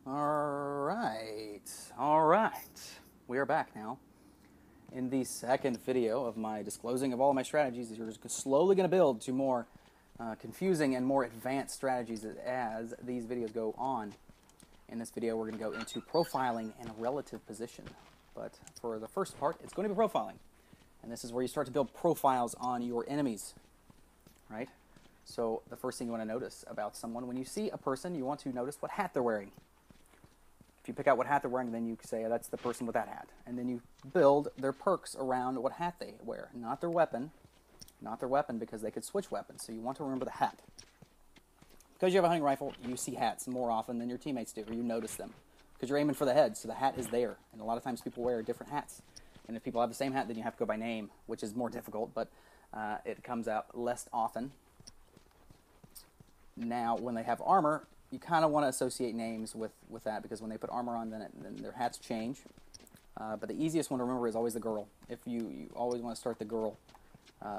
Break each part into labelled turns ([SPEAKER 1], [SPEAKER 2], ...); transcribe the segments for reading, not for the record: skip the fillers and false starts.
[SPEAKER 1] All right. We are back now in the second video of my disclosing of all of my strategies. You're slowly going to build to more confusing and more advanced strategies as these videos go on. In this video, we're going to go into profiling and relative position. But for the first part, it's going to be profiling. And this is where you start to build profiles on your enemies, right? So the first thing you want to notice about someone, when you see a person, you want to notice what hat they're wearing. If you pick out what hat they're wearing, then you say, that's the person with that hat. And then you build their perks around what hat they wear, not their weapon. Not their weapon, because they could switch weapons. So you want to remember the hat. Because you have a hunting rifle, you see hats more often than your teammates do, or you notice them. Because you're aiming for the head, so the hat is there. And a lot of times people wear different hats. And if people have the same hat, then you have to go by name, which is more difficult, but it comes out less often. Now, when they have armor, you kind of want to associate names with that, because when they put armor on, then their hats change. But the easiest one to remember is always the girl. If you always want to start the girl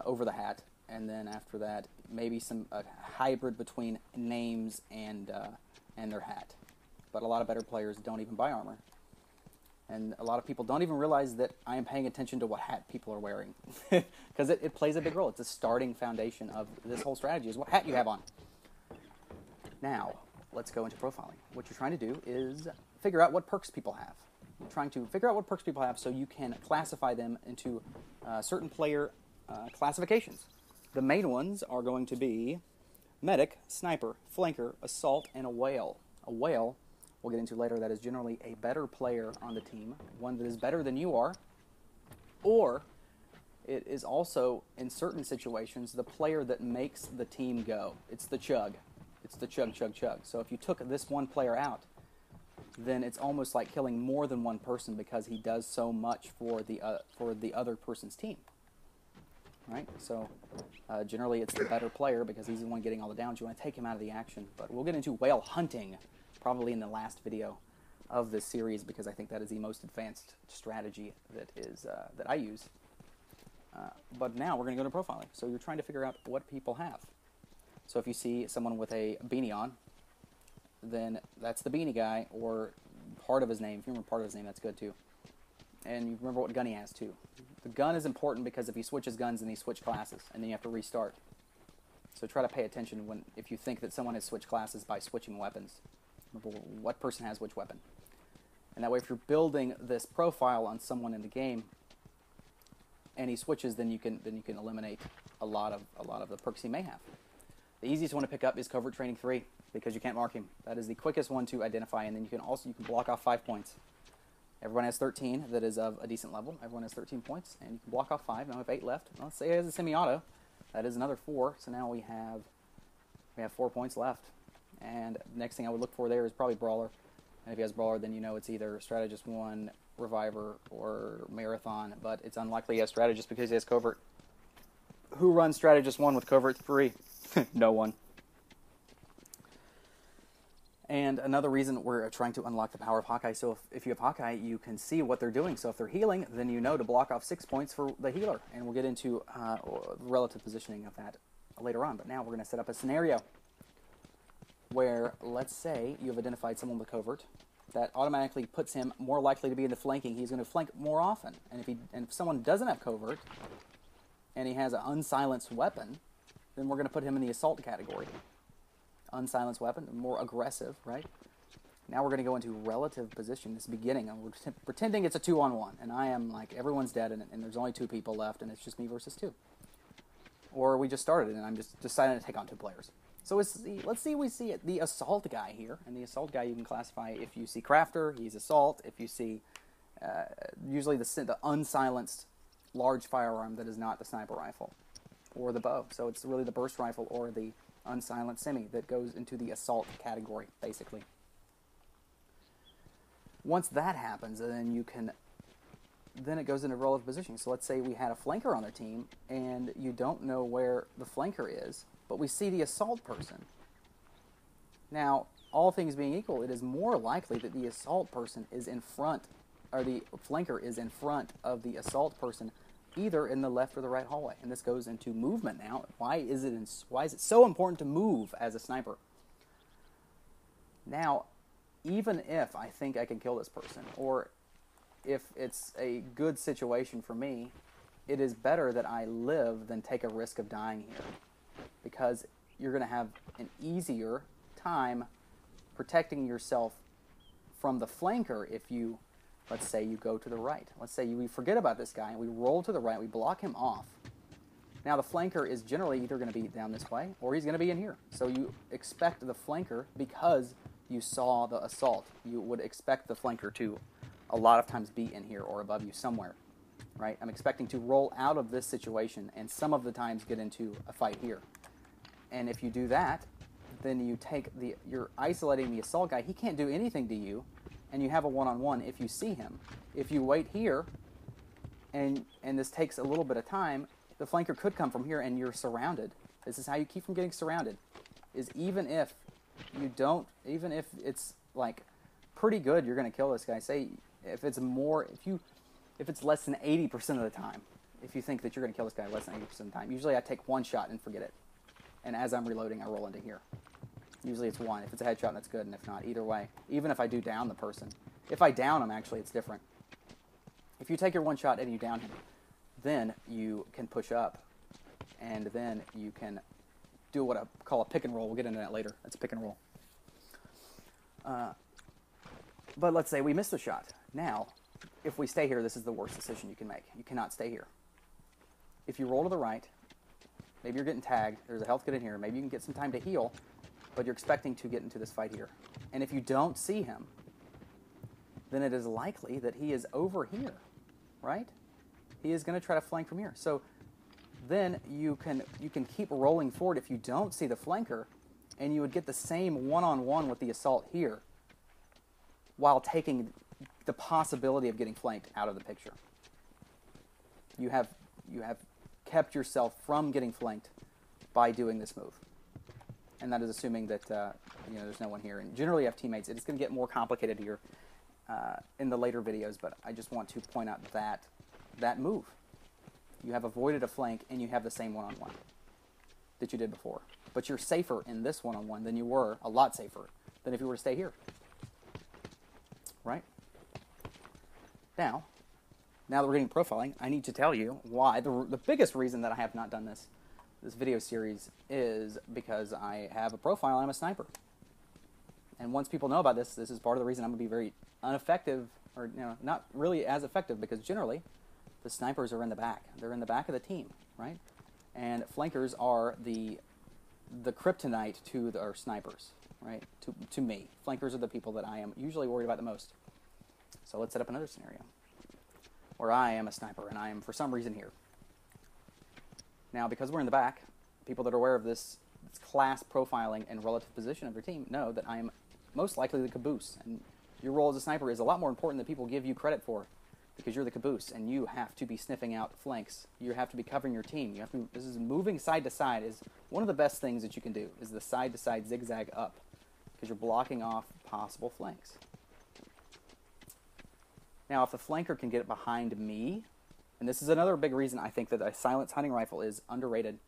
[SPEAKER 1] over the hat, and then after that, maybe a hybrid between names and their hat. But a lot of better players don't even buy armor. And a lot of people don't even realize that I am paying attention to what hat people are wearing. Because it plays a big role. It's a starting foundation of this whole strategy, is what hat you have on. Now, let's go into profiling. What you're trying to do is figure out what perks people have. You're trying to figure out what perks people have so you can classify them into certain player classifications. The main ones are going to be medic, sniper, flanker, assault, and a whale. A whale, we'll get into later, that is generally a better player on the team, one that is better than you are, or it is also, in certain situations, the player that makes the team go. It's the chug. It's the chug, chug, chug. So if you took this one player out, then it's almost like killing more than one person, because he does so much for the other person's team. Right? So generally it's the better player, because he's the one getting all the downs. You want to take him out of the action. But we'll get into whale hunting probably in the last video of this series, because I think that is the most advanced strategy that I use. But now we're going to go to profiling. So you're trying to figure out what people have. So if you see someone with a beanie on, then that's the beanie guy, or part of his name. If you remember part of his name, that's good too. And you remember what gun he has too. The gun is important, because if he switches guns, then he switches classes, and then you have to restart. So try to pay attention if you think that someone has switched classes by switching weapons. Remember what person has which weapon. And that way, if you're building this profile on someone in the game, and he switches, then you can eliminate a lot of the perks he may have. The easiest one to pick up is Covert Training 3, because you can't mark him. That is the quickest one to identify, and then you can block off 5 points. Everyone has 13 that is of a decent level. Everyone has 13 points, and you can block off 5. Now we have 8 left. Well, let's say he has a semi-auto. That is another 4. So now we have 4 points left. And the next thing I would look for there is probably Brawler. And if he has Brawler, then you know it's either Strategist 1, Reviver, or Marathon. But it's unlikely he has Strategist, because he has Covert. Who runs Strategist 1 with Covert 3? No one. And another reason we're trying to unlock the power of Hawkeye, so if you have Hawkeye, you can see what they're doing. So if they're healing, then you know to block off 6 points for the healer. And we'll get into relative positioning of that later on. But now we're going to set up a scenario where, let's say, you have identified someone with Covert. That automatically puts him more likely to be into flanking. He's going to flank more often. And if someone doesn't have Covert, and he has an unsilenced weapon, then we're going to put him in the assault category. Unsilenced weapon, more aggressive, right? Now we're going to go into relative position, this beginning, and we're pretending it's a 2-on-1, and I am like, everyone's dead, and there's only 2 people left, and it's just me versus 2. Or we just started, and I'm just deciding to take on 2 players. So let's see, we see the assault guy here, and the assault guy you can classify, if you see Crafter, he's assault. If you see, usually the unsilenced large firearm that is not the sniper rifle or the bow. So it's really the burst rifle or the unsilenced semi that goes into the assault category, basically. Once that happens, then it goes into relative positioning. So let's say we had a flanker on their team, and you don't know where the flanker is, but we see the assault person. Now, all things being equal, it is more likely that the assault person is in front, or the flanker is in front of the assault person, either in the left or the right hallway. And this goes into movement now. Why is it so important to move as a sniper? Now, even if I think I can kill this person, or if it's a good situation for me, it is better that I live than take a risk of dying here, because you're going to have an easier time protecting yourself from the flanker if you, let's say you go to the right. Let's say we forget about this guy and we roll to the right, we block him off. Now the flanker is generally either going to be down this way or he's going to be in here. So you expect the flanker, because you saw the assault, you would expect the flanker to a lot of times be in here or above you somewhere, right? I'm expecting to roll out of this situation and some of the times get into a fight here. And if you do that, then you take you're isolating the assault guy. He can't do anything to you, and you have a one-on-one if you see him. If you wait here, and this takes a little bit of time, the flanker could come from here and you're surrounded. This is how you keep from getting surrounded, is even if it's like pretty good, you're going to kill this guy. Say if it's less than 80% of the time, if you think that you're going to kill this guy less than 80% of the time, usually I take one shot and forget it. And as I'm reloading, I roll into here. Usually it's one. If it's a headshot, that's good, and if not, either way. Even if I do down the person. If I down him, actually, it's different. If you take your one shot and you down him, then you can push up, and then you can do what I call a pick and roll. We'll get into that later. That's a pick and roll. But let's say we missed the shot. Now, if we stay here, this is the worst decision you can make. You cannot stay here. If you roll to the right, maybe you're getting tagged, there's a health kit in here, maybe you can get some time to heal, but you're expecting to get into this fight here. And if you don't see him, then it is likely that he is over here, right? He is going to try to flank from here. So then you can keep rolling forward if you don't see the flanker, and you would get the same one-on-one with the assault here, while taking the possibility of getting flanked out of the picture. You have kept yourself from getting flanked by doing this move. And that is assuming that there's no one here. And generally you have teammates. It's going to get more complicated here in the later videos, but I just want to point out that move. You have avoided a flank, and you have the same one-on-one that you did before. But you're safer in this one-on-one than you were, a lot safer, than if you were to stay here. Right? Now that we're getting profiling, I need to tell you why. The biggest reason that I have not done this video series is because I have a profile. I'm a sniper. And once people know about this is part of the reason I'm going to be very ineffective, or not really as effective, because generally the snipers are in the back. They're in the back of the team, right? And flankers are the kryptonite to our snipers, right? To me. Flankers are the people that I am usually worried about the most. So let's set up another scenario where I am a sniper and I am for some reason here. Now, because we're in the back, people that are aware of this class profiling and relative position of your team know that I am most likely the caboose. And your role as a sniper is a lot more important than people give you credit for, because you're the caboose and you have to be sniffing out flanks. You have to be covering your team. This is moving side to side is one of the best things that you can do, is the side to side zigzag up, because you're blocking off possible flanks. Now, if the flanker can get behind me, and this is another big reason I think that a silenced hunting rifle is underrated,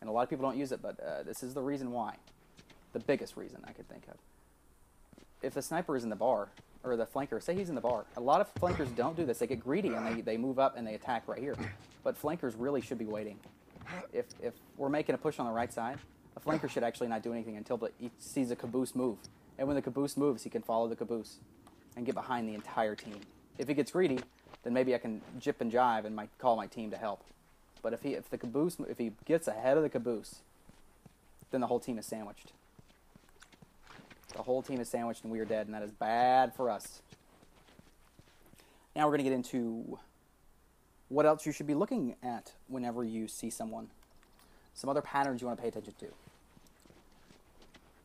[SPEAKER 1] and a lot of people don't use it, but this is the reason why. The biggest reason I could think of. If the sniper is in the bar, or the flanker, say he's in the bar, a lot of flankers don't do this. They get greedy and they move up and they attack right here. But flankers really should be waiting. If we're making a push on the right side, a flanker should actually not do anything until he sees a caboose move. And when the caboose moves, he can follow the caboose and get behind the entire team. If he gets greedy, then maybe I can jip and jive and call my team to help. But if he gets ahead of the caboose, then the whole team is sandwiched. The whole team is sandwiched and we are dead, and that is bad for us. Now we're going to get into what else you should be looking at whenever you see someone. Some other patterns you want to pay attention to.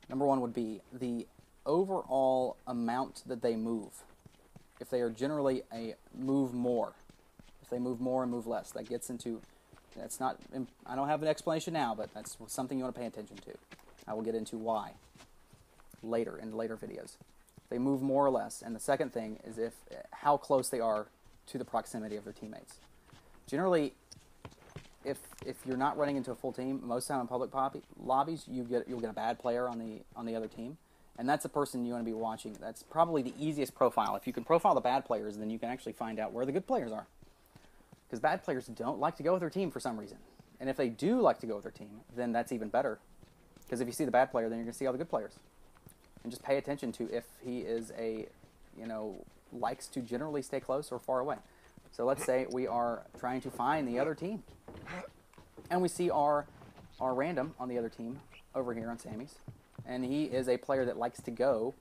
[SPEAKER 1] Number one would be the overall amount that they move. If they are generally a move more. If they move more and move less, that gets into, that's not, I don't have an explanation now, but that's something you want to pay attention to. I will get into why later in later videos. They move more or less, and the second thing is how close they are to the proximity of their teammates. Generally, if you're not running into a full team, most time in public lobbies you'll get a bad player on the other team, And that's the person you want to be watching. That's probably the easiest profile. If you can profile the bad players, then you can actually find out where the good players are. Because bad players don't like to go with their team for some reason. And if they do like to go with their team, then that's even better. Because if you see the bad player, then you're going to see all the good players. And just pay attention to if he is likes to generally stay close or far away. So let's say we are trying to find the other team. And we see our random on the other team over here on Sammy's. And he is a player that likes to go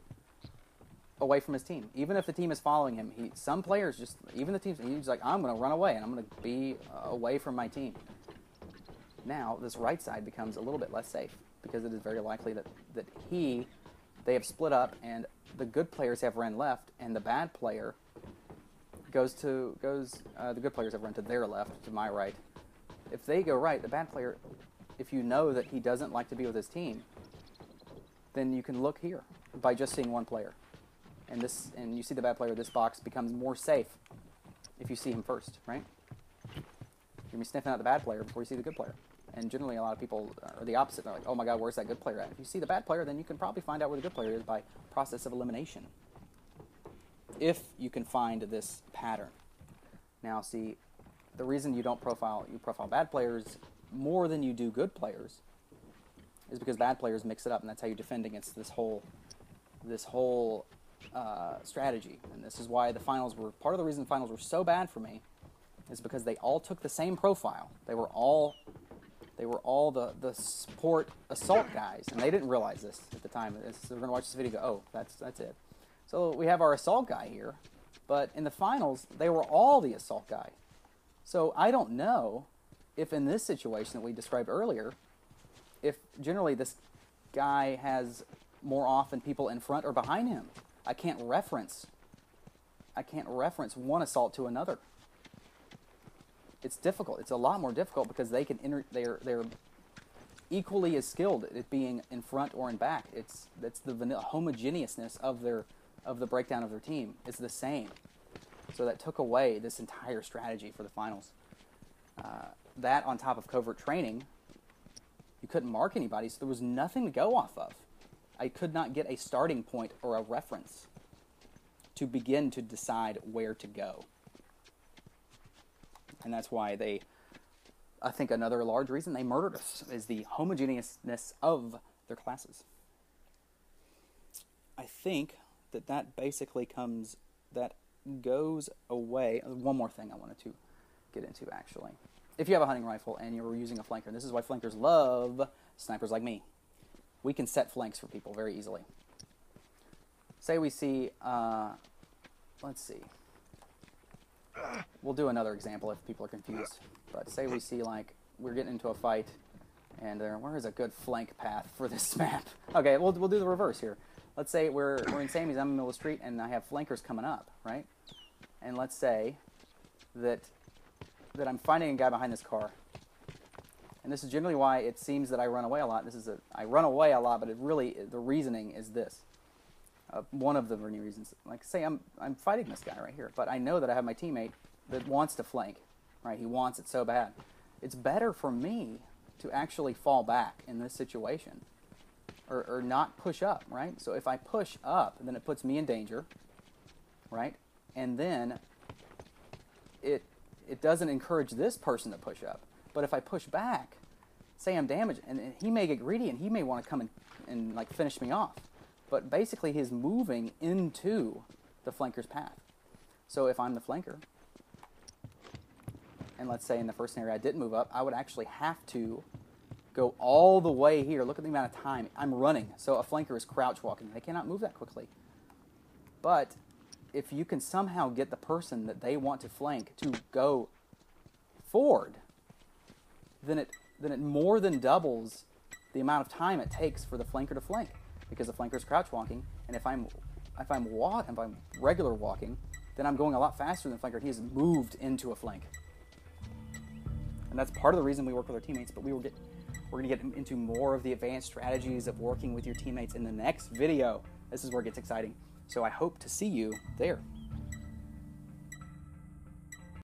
[SPEAKER 1] away from his team. Even if the team is following him, some players just, even the teams, he's like, I'm going to run away and I'm going to be away from my team. Now, this right side becomes a little bit less safe because it is very likely that they have split up and the good players have run left and the bad player the good players have run to their left, to my right. If they go right, the bad player, if you know that he doesn't like to be with his team, then you can look here by just seeing one player. And you see the bad player, this box becomes more safe if you see him first, right? You're going to be sniffing out the bad player before you see the good player. And generally a lot of people are the opposite. They're like, oh my God, where's that good player at? If you see the bad player, then you can probably find out where the good player is by process of elimination. If you can find this pattern. Now see, the reason you profile bad players more than you do good players is because bad players mix it up, and that's how you defend against this whole strategy. And this is why part of the reason the finals were so bad for me is because they all took the same profile. They were all the support assault guys, and they didn't realize this at the time. So they're going to watch this video and go, oh, that's it. So we have our assault guy here, but in the finals, they were all the assault guy. So I don't know if in this situation that we described earlier, if generally this guy has more often people in front or behind him. I can't reference one assault to another. It's difficult. It's a lot more difficult because they're equally as skilled at being in front or in back. That's the homogeneousness of the breakdown of their team. It's the same. So that took away this entire strategy for the finals. That on top of covert training, you couldn't mark anybody, so there was nothing to go off of. I could not get a starting point or a reference to begin to decide where to go. And that's why I think another large reason they murdered us is the homogeneousness of their classes. I think that basically goes away. One more thing I wanted to get into, actually. If you have a hunting rifle and you're using a flanker, and this is why flankers love snipers like me, we can set flanks for people very easily. Say we see, let's see. We'll do another example if people are confused. But say we see, like, we're getting into a fight, and where is a good flank path for this map? Okay, we'll do the reverse here. Let's say we're in Sammy's, I'm in the middle of the street, and I have flankers coming up, right? And let's say that I'm finding a guy behind this car. And this is generally why it seems that I run away a lot. I run away a lot, but the reasoning is this. One of the many reasons. Like, say I'm fighting this guy right here, but I know that I have my teammate that wants to flank, right? He wants it so bad. It's better for me to actually fall back in this situation or not push up, right? So if I push up, then it puts me in danger, right? And then it doesn't encourage this person to push up. But if I push back, say I'm damaged, and he may get greedy and he may want to come and like finish me off. But basically he's moving into the flanker's path. So if I'm the flanker, and let's say in the first scenario I didn't move up, I would actually have to go all the way here. Look at the amount of time. I'm running. So a flanker is crouch walking. They cannot move that quickly. But if you can somehow get the person that they want to flank to go forward, then it more than doubles the amount of time it takes for the flanker to flank, because the flanker is crouch walking, and if I'm regular walking, then I'm going a lot faster than the flanker. He has moved into a flank, and that's part of the reason we work with our teammates. But we're going to get into more of the advanced strategies of working with your teammates in the next video. This is where it gets exciting. So I hope to see you there.